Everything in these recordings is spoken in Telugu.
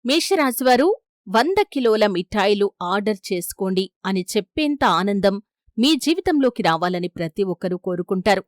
మేషరాశివారు 100 కిలోల మిఠాయిలు ఆర్డర్ చేసుకోండి అని చెప్పేంత ఆనందం మీ జీవితంలోకి రావాలని ప్రతి ఒక్కరూ కోరుకుంటారు.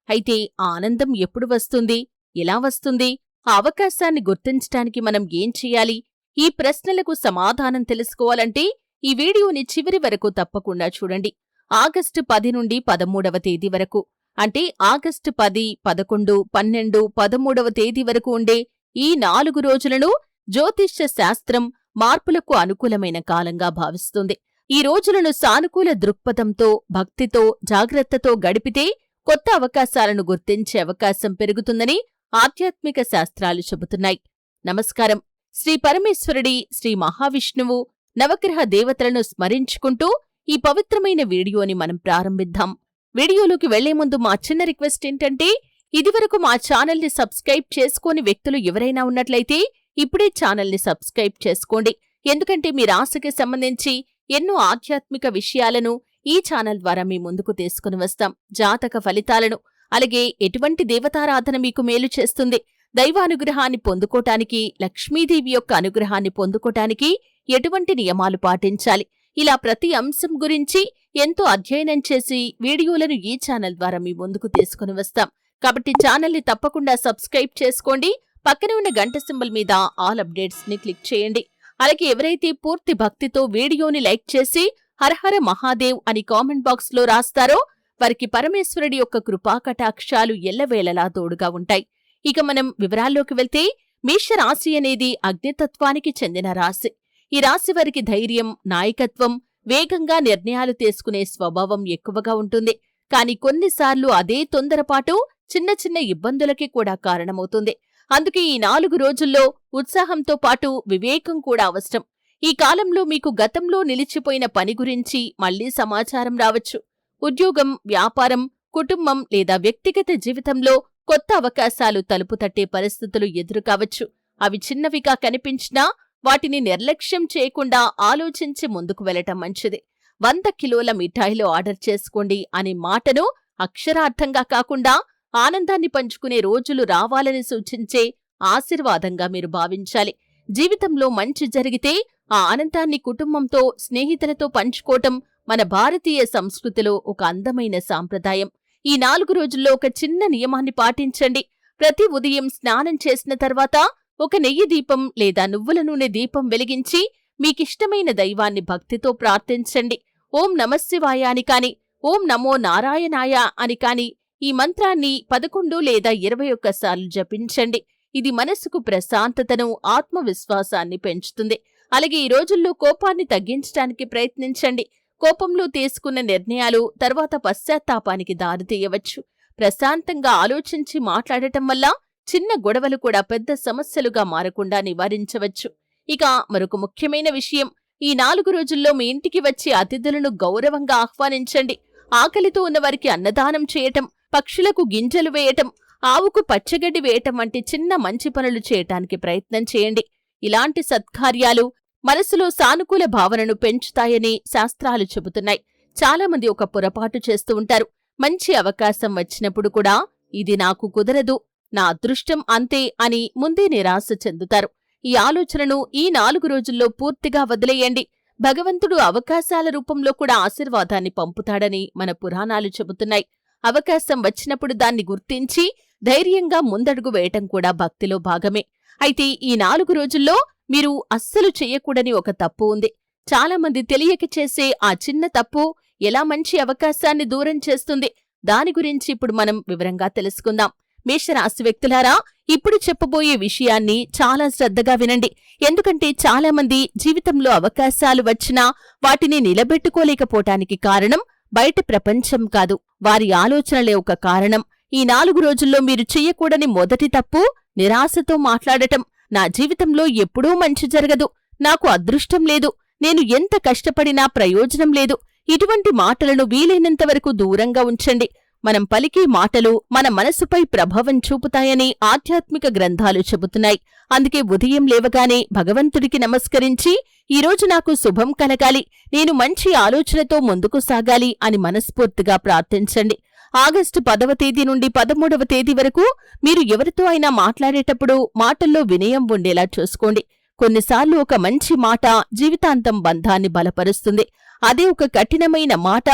అయితే ఆ ఆనందం ఎప్పుడు వస్తుంది? ఎలా వస్తుంది? ఆ అవకాశాన్ని గుర్తించటానికి మనం ఏం చెయ్యాలి? ఈ ప్రశ్నలకు సమాధానం తెలుసుకోవాలంటే ఈ వీడియోని చివరి వరకు తప్పకుండా చూడండి. ఆగస్టు 10 నుండి 13వ తేదీ వరకు, అంటే ఆగస్టు 10, 11, 12, 13వ తేదీ వరకు ఉండే ఈ 4 రోజులను జ్యోతిష్య శాస్త్రం మార్పులకు అనుకూలమైన కాలంగా భావిస్తుంది. ఈ రోజులను సానుకూల దృక్పథంతో, భక్తితో, జాగ్రత్తతో గడిపితే కొత్త అవకాశాలను గుర్తించే అవకాశం పెరుగుతుందని ఆధ్యాత్మిక శాస్త్రాలు చెబుతున్నాయి. నమస్కారం. శ్రీ పరమేశ్వరుడి, శ్రీ మహావిష్ణువు, నవగ్రహ దేవతలను స్మరించుకుంటూ ఈ పవిత్రమైన వీడియోని మనం ప్రారంభిద్దాం. వీడియోలోకి వెళ్లే ముందు మా చిన్న రిక్వెస్ట్ ఏంటంటే, ఇదివరకు మా ఛానల్ని సబ్స్క్రైబ్ చేసుకోని వ్యక్తులు ఎవరైనా ఉన్నట్లయితే ఇప్పుడే ఛానల్ని సబ్స్క్రైబ్ చేసుకోండి. ఎందుకంటే మీ రాశికి సంబంధించి ఎన్నో ఆధ్యాత్మిక విషయాలను ఈ ఛానల్ ద్వారా మీ ముందుకు తీసుకుని వస్తాం. జాతక ఫలితాలను, అలాగే ఎటువంటి దేవతారాధన మీకు మేలు చేస్తుంది, దైవానుగ్రహాన్ని పొందుకోటానికి, లక్ష్మీదేవి యొక్క అనుగ్రహాన్ని పొందుకోటానికి ఎటువంటి నియమాలు పాటించాలి, ఇలా ప్రతి అంశం గురించి ఎంతో అధ్యయనం చేసి వీడియోలను ఈ ఛానల్ ద్వారా మీ ముందుకు తీసుకుని వస్తాం. కాబట్టి ఛానల్ని తప్పకుండా సబ్స్క్రైబ్ చేసుకోండి. పక్కనే ఉన్న గంట సింబల్ మీద ఆల్ అప్డేట్స్ ని క్లిక్ చేయండి. అలాగే ఎవరైతే పూర్తి భక్తితో వీడియోని లైక్ చేసి హరహర మహాదేవ్ అని కామెంట్ బాక్స్ లో రాస్తారో వారికి పరమేశ్వరుడి యొక్క కృపా కటాక్షాలు ఎల్లవేళలా తోడుగా ఉంటాయి. ఇక మనం వివరాల్లోకి వెళ్తే, మేషరాశి అనేది అగ్నితత్వానికి చెందిన రాశి. ఈ రాశి వారికి ధైర్యం, నాయకత్వం, వేగంగా నిర్ణయాలు తీసుకునే స్వభావం ఎక్కువగా ఉంటుంది. కాని కొన్నిసార్లు అదే తొందరపాటు చిన్న చిన్న ఇబ్బందులకి కూడా కారణమవుతుంది. అందుకే ఈ 4 రోజుల్లో ఉత్సాహంతో పాటు వివేకం కూడా అవసరం. ఈ కాలంలో మీకు గతంలో నిలిచిపోయిన పని గురించి మళ్లీ సమాచారం రావచ్చు. ఉద్యోగం, వ్యాపారం, కుటుంబం లేదా వ్యక్తిగత జీవితంలో కొత్త అవకాశాలు తలుపు తట్టే పరిస్థితులు ఎదురుకావచ్చు. అవి చిన్నవిగా కనిపించినా వాటిని నిర్లక్ష్యం చేయకుండా ఆలోచించి ముందుకు వెళ్లటం మంచిది. 100 కిలోల మిఠాయిలు ఆర్డర్ చేసుకోండి అనే మాటను అక్షరార్థంగా కాకుండా ఆనందాన్ని పంచుకునే రోజులు రావాలని సూచించే ఆశీర్వాదంగా మీరు భావించాలి. జీవితంలో మంచి జరిగితే ఆ ఆనందాన్ని కుటుంబంతో, స్నేహితులతో పంచుకోవటం మన భారతీయ సంస్కృతిలో ఒక అందమైన సాంప్రదాయం. ఈ 4 రోజుల్లో ఒక చిన్న నియమాన్ని పాటించండి. ప్రతి ఉదయం స్నానం చేసిన తర్వాత ఒక నెయ్యి దీపం లేదా నువ్వుల నూనె దీపం వెలిగించి మీకిష్టమైన దైవాన్ని భక్తితో ప్రార్థించండి. ఓం నమశివాయ అని కాని, ఓం నమో నారాయణాయ అని కాని ఈ మంత్రాన్ని 11 లేదా 21 సార్లు జపించండి. ఇది మనసుకు ప్రశాంతతను, ఆత్మవిశ్వాసాన్ని పెంచుతుంది. అలాగే ఈ రోజుల్లో కోపాన్ని తగ్గించడానికి ప్రయత్నించండి. కోపంలో తీసుకున్న నిర్ణయాలు తర్వాత పశ్చాత్తాపానికి దారితీయవచ్చు. ప్రశాంతంగా ఆలోచించి మాట్లాడటం వల్ల చిన్న గొడవలు కూడా పెద్ద సమస్యలుగా మారకుండా నివారించవచ్చు. ఇక మరొక ముఖ్యమైన విషయం, ఈ 4 రోజుల్లో మీ ఇంటికి వచ్చే అతిథులను గౌరవంగా ఆహ్వానించండి. ఆకలితో ఉన్నవారికి అన్నదానం చేయటం, పక్షులకు గింజలు వేయటం, ఆవుకు పచ్చగడ్డి వేయటం వంటి చిన్న మంచి పనులు చేయటానికి ప్రయత్నం చేయండి. ఇలాంటి సత్కార్యాలు మనసులో సానుకూల భావనను పెంచుతాయని శాస్త్రాలు చెబుతున్నాయి. చాలామంది ఒక పొరపాటు చేస్తూ ఉంటారు. మంచి అవకాశం వచ్చినప్పుడు కూడా ఇది నాకు కుదరదు, నా అదృష్టం అంతే అని ముందే నిరాశ చెందుతారు. ఈ ఆలోచనను ఈ 4 రోజుల్లో పూర్తిగా వదిలేయండి. భగవంతుడు అవకాశాల రూపంలో కూడా ఆశీర్వాదాన్ని పంపుతాడని మన పురాణాలు చెబుతున్నాయి. అవకాశం వచ్చినప్పుడు దాన్ని గుర్తించి ధైర్యంగా ముందడుగు వేయటం కూడా భక్తిలో భాగమే. అయితే ఈ 4 రోజుల్లో మీరు అస్సలు చెయ్యకూడని ఒక తప్పు ఉంది. చాలామంది తెలియక చేసే ఆ చిన్న తప్పు ఎలా మంచి అవకాశాన్ని దూరం చేస్తుంది, దాని గురించి ఇప్పుడు మనం వివరంగా తెలుసుకుందాం. మేషరాశి వ్యక్తులారా, ఇప్పుడు చెప్పబోయే విషయాన్ని చాలా శ్రద్ధగా వినండి. ఎందుకంటే చాలామంది జీవితంలో అవకాశాలు వచ్చినా వాటిని నిలబెట్టుకోలేకపోవటానికి కారణం బయట ప్రపంచం కాదు, వారి ఆలోచనలే ఒక కారణం. ఈ 4 రోజుల్లో మీరు చెయ్యకూడని మొదటి తప్పు నిరాశతో మాట్లాడటం. నా జీవితంలో ఎప్పుడూ మంచి జరగదు, నాకు అదృష్టం లేదు, నేను ఎంత కష్టపడినా ప్రయోజనం లేదు, ఇటువంటి మాటలను వీలైనంతవరకు దూరంగా ఉంచండి. మనం పలికే మాటలు మన మనసుపై ప్రభావం చూపుతాయని ఆధ్యాత్మిక గ్రంథాలు చెబుతున్నాయి. అందుకే ఉదయం లేవగానే భగవంతుడికి నమస్కరించి ఈరోజు నాకు శుభం కలగాలి, నేను మంచి ఆలోచనతో ముందుకు సాగాలి అని మనస్ఫూర్తిగా ప్రార్థించండి. ఆగస్టు 10వ తేదీ నుండి 13వ తేదీ వరకు మీరు ఎవరితో అయినా మాట్లాడేటప్పుడు మాటల్లో వినయం ఉండేలా చూసుకోండి. కొన్నిసార్లు ఒక మంచి మాట జీవితాంతం బంధాన్ని బలపరుస్తుంది. అదే ఒక కఠినమైన మాట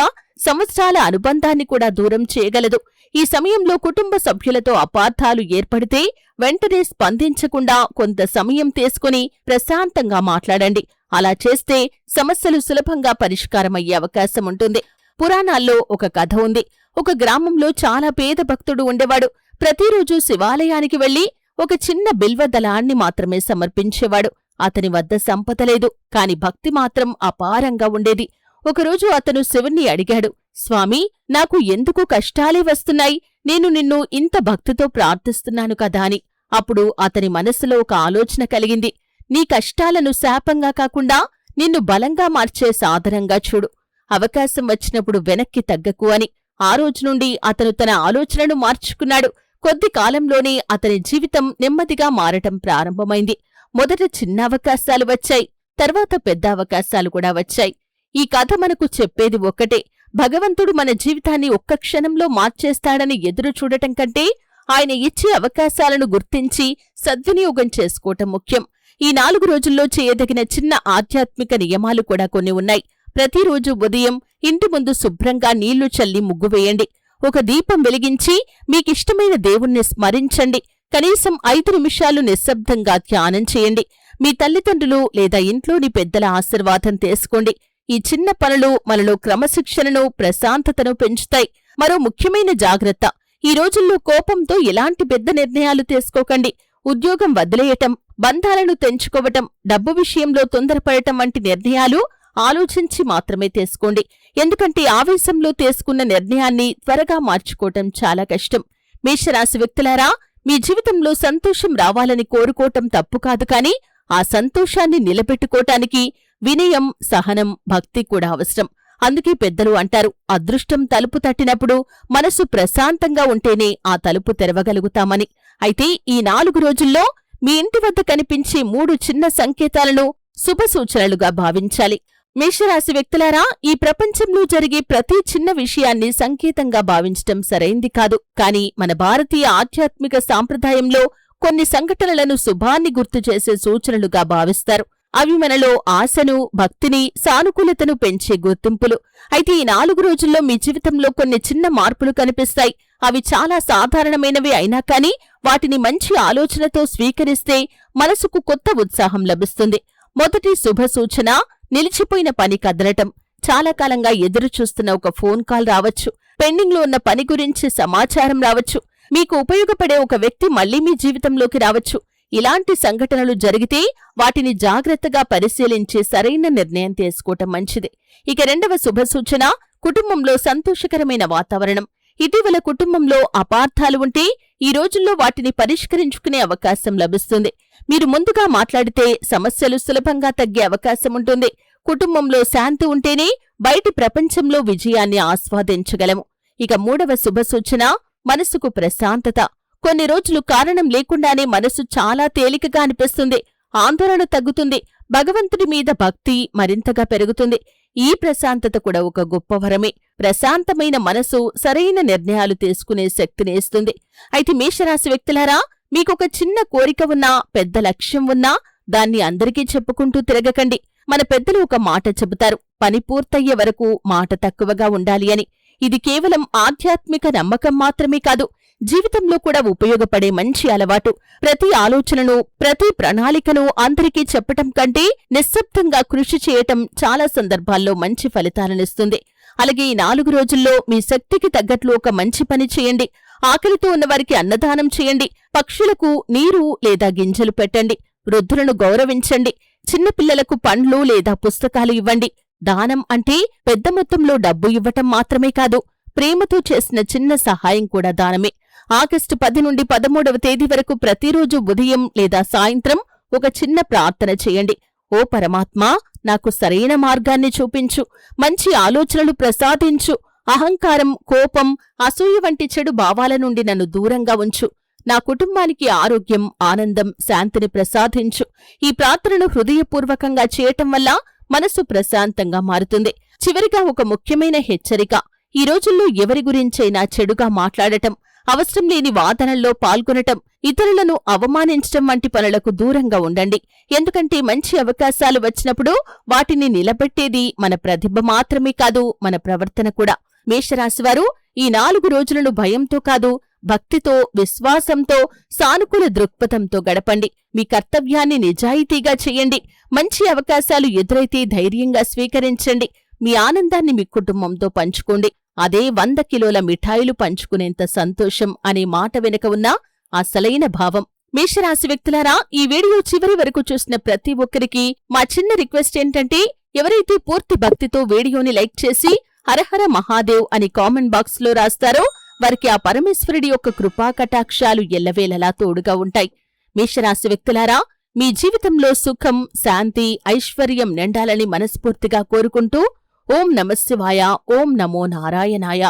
సంవత్సరాల అనుబంధాన్ని కూడా దూరం చేయగలదు. ఈ సమయంలో కుటుంబ సభ్యులతో అపార్థాలు ఏర్పడితే వెంటనే స్పందించకుండా కొంత సమయం తీసుకుని ప్రశాంతంగా మాట్లాడండి. అలా చేస్తే సమస్యలు సులభంగా పరిష్కారమయ్యే అవకాశం ఉంటుంది. పురాణాల్లో ఒక కథ ఉంది. ఒక గ్రామంలో చాలా పేద భక్తుడు ఉండేవాడు. ప్రతిరోజు శివాలయానికి వెళ్లి ఒక చిన్న బిల్వదళాన్ని మాత్రమే సమర్పించేవాడు. అతని వద్ద సంపద లేదు, కాని భక్తి మాత్రం అపారంగా ఉండేది. ఒకరోజు అతను శివుణ్ణి అడిగాడు, స్వామీ, నాకు ఎందుకు కష్టాలే వస్తున్నాయి? నేను నిన్ను ఇంత భక్తితో ప్రార్థిస్తున్నాను కదా అని. అప్పుడు అతని మనసులో ఒక ఆలోచన కలిగింది. నీ కష్టాలను శాపంగా కాకుండా నిన్ను బలంగా మార్చే సాధనంగా చూడు. అవకాశం వచ్చినప్పుడు వెనక్కి తగ్గకు అని. ఆ రోజునుండి అతను తన ఆలోచనను మార్చుకున్నాడు. కొద్ది కాలంలోనే అతని జీవితం నెమ్మదిగా మారటం ప్రారంభమైంది. మొదట చిన్న అవకాశాలు వచ్చాయి, తర్వాత పెద్ద అవకాశాలు కూడా వచ్చాయి. ఈ కథ మనకు చెప్పేది ఒక్కటే, భగవంతుడు మన జీవితాన్ని ఒక్క క్షణంలో మార్చేస్తాడని ఎదురు చూడటం కంటే ఆయన ఇచ్చే అవకాశాలను గుర్తించి సద్వినియోగం చేసుకోవటం ముఖ్యం. ఈ 4 రోజుల్లో చేయదగిన చిన్న ఆధ్యాత్మిక నియమాలు కూడా కొన్ని ఉన్నాయి. ప్రతిరోజు ఉదయం ఇంటి ముందు శుభ్రంగా నీళ్లు చల్లి ముగ్గు వేయండి. ఒక దీపం వెలిగించి మీకిష్టమైన దేవుణ్ణి స్మరించండి. కనీసం 5 నిమిషాలు నిశ్శబ్దంగా ధ్యానం చేయండి. మీ తల్లిదండ్రులు లేదా ఇంట్లోని పెద్దల ఆశీర్వాదం తీసుకోండి. ఈ చిన్న పనులు మనలో క్రమశిక్షణను, ప్రశాంతతను పెంచుతాయి. మరో ముఖ్యమైన జాగ్రత్త, ఈ రోజుల్లో కోపంతో ఎలాంటి పెద్ద నిర్ణయాలు తీసుకోకండి. ఉద్యోగం వదిలేయటం, బంధాలను తెంచుకోవటం, డబ్బు విషయంలో తొందరపడటం వంటి నిర్ణయాలు ఆలోచించి మాత్రమే తీసుకోండి. ఎందుకంటే ఆవేశంలో తీసుకున్న నిర్ణయాన్ని త్వరగా మార్చుకోవటం చాలా కష్టం. మేషరాశి వ్యక్తులారా, మీ జీవితంలో సంతోషం రావాలని కోరుకోవటం తప్పు కాదు, కాని ఆ సంతోషాన్ని నిలబెట్టుకోటానికి వినయం, సహనం, భక్తి కూడా అవసరం. అందుకే పెద్దలు అంటారు, అదృష్టం తలుపు తట్టినప్పుడు మనసు ప్రశాంతంగా ఉంటేనే ఆ తలుపు తెరవగలుగుతామని. అయితే ఈ 4 రోజుల్లో మీ ఇంటి వద్ద కనిపించే 3 చిన్న సంకేతాలను శుభసూచనలుగా భావించాలి. మేషరాశి వ్యక్తులారా, ఈ ప్రపంచంలో జరిగే ప్రతి చిన్న విషయాన్ని సంకేతంగా భావించటం సరైంది కాదు. కాని మన భారతీయ ఆధ్యాత్మిక సాంప్రదాయంలో కొన్ని సంఘటనలను శుభాన్ని గుర్తుచేసే సూచనలుగా భావిస్తారు. అవి మనలో ఆశను, భక్తిని, సానుకూలతను పెంచే గుర్తింపులు. అయితే ఈ 4 రోజుల్లో మీ జీవితంలో కొన్ని చిన్న మార్పులు కనిపిస్తాయి. అవి చాలా సాధారణమైనవి అయినా కాని వాటిని మంచి ఆలోచనతో స్వీకరిస్తే మనసుకు కొత్త ఉత్సాహం లభిస్తుంది. మొదటి శుభసూచన, నిలిచిపోయిన పని కదలటం. చాలా కాలంగా ఎదురుచూస్తున్న ఒక ఫోన్ కాల్ రావచ్చు. పెండింగ్లో ఉన్న పని గురించి సమాచారం రావచ్చు. మీకు ఉపయోగపడే ఒక వ్యక్తి మళ్లీ మీ జీవితంలోకి రావచ్చు. ఇలాంటి సంఘటనలు జరిగితే వాటిని జాగ్రత్తగా పరిశీలించి సరైన నిర్ణయం తీసుకోవటం మంచిది. ఇక రెండవ శుభసూచన, కుటుంబంలో సంతోషకరమైన వాతావరణం. ఇటీవల కుటుంబంలో అపార్థాలు ఉంటే ఈ రోజుల్లో వాటిని పరిష్కరించుకునే అవకాశం లభిస్తుంది. మీరు ముందుగా మాట్లాడితే సమస్యలు సులభంగా తగ్గే అవకాశం ఉంటుంది. కుటుంబంలో శాంతి ఉంటేనే బయటి ప్రపంచంలో విజయాన్ని ఆస్వాదించగలము. ఇక మూడవ శుభసూచన, మనసుకు ప్రశాంతత. కొన్ని రోజులు కారణం లేకుండానే మనసు చాలా తేలికగా అనిపిస్తుంది. ఆందోళన తగ్గుతుంది. భగవంతుడి మీద భక్తి మరింతగా పెరుగుతుంది. ఈ ప్రశాంతత కూడా ఒక గొప్ప వరమే. ప్రశాంతమైన మనసు సరైన నిర్ణయాలు తీసుకునే శక్తిని ఇస్తుంది. అయితే మేషరాశి వ్యక్తులారా, మీకొక చిన్న కోరిక ఉన్నా, పెద్ద లక్ష్యం ఉన్నా దాన్ని అందరికీ చెప్పుకుంటూ తిరగకండి. మన పెద్దలు ఒక మాట చెబుతారు, పని పూర్తయ్యే వరకు మాట తక్కువగా ఉండాలి అని. ఇది కేవలం ఆధ్యాత్మిక నమ్మకం మాత్రమే కాదు, జీవితంలో కూడా ఉపయోగపడే మంచి అలవాటు. ప్రతి ఆలోచనను, ప్రతి ప్రణాళికను అందరికీ చెప్పటం కంటే నిశ్శబ్దంగా కృషి చేయటం చాలా సందర్భాల్లో మంచి ఫలితాలనిస్తుంది. అలాగే ఈ 4 రోజుల్లో మీ శక్తికి తగ్గట్లు ఒక మంచి పని చేయండి. ఆకలితో ఉన్నవారికి అన్నదానం చేయండి. పక్షులకు నీరు లేదా గింజలు పెట్టండి. వృద్ధులను గౌరవించండి. చిన్నపిల్లలకు పండ్లు లేదా పుస్తకాలు ఇవ్వండి. దానం అంటే పెద్ద మొత్తంలో డబ్బు ఇవ్వటం మాత్రమే కాదు, ప్రేమతో చేసిన చిన్న సహాయం కూడా దానమే. ఆగస్టు 10 నుండి 13వ తేదీ వరకు ప్రతిరోజు ఉదయం లేదా సాయంత్రం ఒక చిన్న ప్రార్థన చేయండి. ఓ పరమాత్మా, నాకు సరైన మార్గాన్ని చూపించు, మంచి ఆలోచనలు ప్రసాదించు, అహంకారం, కోపం, అసూయ వంటి చెడు భావాల నుండి నన్ను దూరంగా ఉంచు, నా కుటుంబానికి ఆరోగ్యం, ఆనందం, శాంతిని ప్రసాదించు. ఈ ప్రార్థనను హృదయపూర్వకంగా చేయటం వల్ల మనసు ప్రశాంతంగా మారుతుంది. చివరిగా ఒక ముఖ్యమైన హెచ్చరిక, ఈ రోజుల్లో ఎవరి గురించైనా చెడుగా మాట్లాడటం, అవసరం లేని వాదనల్లో పాల్గొనటం, ఇతరులను అవమానించటం వంటి పనులకు దూరంగా ఉండండి. ఎందుకంటే మంచి అవకాశాలు వచ్చినప్పుడు వాటిని నిలబెట్టేది మన ప్రతిభ మాత్రమే కాదు, మన ప్రవర్తన కూడా. మేషరాశివారు ఈ 4 రోజులను భయంతో కాదు, భక్తితో, విశ్వాసంతో, సానుకూల దృక్పథంతో గడపండి. మీ కర్తవ్యాన్ని నిజాయితీగా చెయ్యండి. మంచి అవకాశాలు ఎదురైతే ధైర్యంగా స్వీకరించండి. మీ ఆనందాన్ని మీ కుటుంబంతో పంచుకోండి. అదే 100 కిలోల మిఠాయిలు పంచుకునేంత సంతోషం అనే మాట వెనుక ఉన్న అసలైన భావం. మేషరాశి వ్యక్తులారా, ఈ వీడియో చివరి వరకు చూసిన ప్రతి ఒక్కరికి మా చిన్న రిక్వెస్ట్ ఏంటంటే, ఎవరైతే పూర్తి భక్తితో వీడియోని లైక్ చేసి హరహర మహాదేవ్ అని కామెంట్ బాక్స్ లో రాస్తారో వారికి ఆ పరమేశ్వరుడి యొక్క కృపా కటాక్షాలు ఎల్లవేళలా తోడుగా ఉంటాయి. మేషరాశి వ్యక్తులారా, మీ జీవితంలో సుఖం, శాంతి, ఐశ్వర్యం నిండాలని మనస్ఫూర్తిగా కోరుకుంటూ ఓం నమఃశివాయ, ఓం నమో నారాయణాయ.